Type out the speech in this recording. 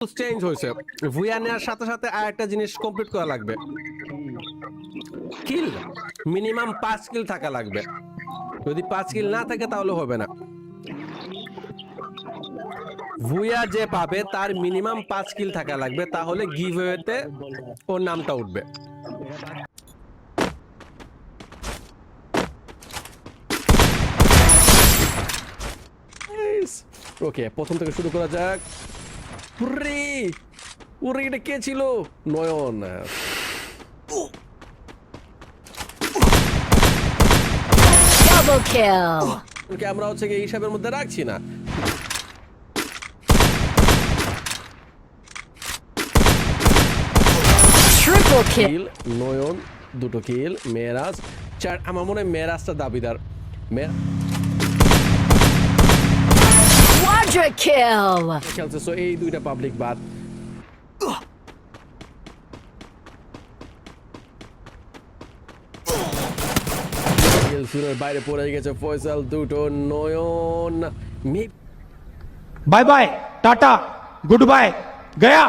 Change হয়েছে। ভুয়া নেওয়ার সাথে সাথে আরেকটা জিনিস কমপ্লিট করা লাগবে, কিল। মিনিমাম 5 কিল থাকা লাগবে। যদি 5 কিল না থাকে তাহলে হবে না। ভুয়া যে পাবে তার মিনিমাম 5 কিল থাকা লাগবে, তাহলে গিভওয়েতে ওর নামটা উঠবে। ওকে, প্রথম থেকে শুরু করা যাক। ওরে এটা কে ছিল? নয়ন। Double kill. ওকে আমরা হচ্ছে কি হিসাবের মধ্যে রাখছি না। Triple kill. কিল নয়ন, 2টো কিল। মেরাজ 4। আমার মনে হয় মেরাজটা দাবিদার। Quadra kill. খেলছে, সো এই 2টা পাবলিক বাদ। বাইরে পড়ে গেছে ফয়সাল। 2টো Nayan. Bye bye tata goodbye गया।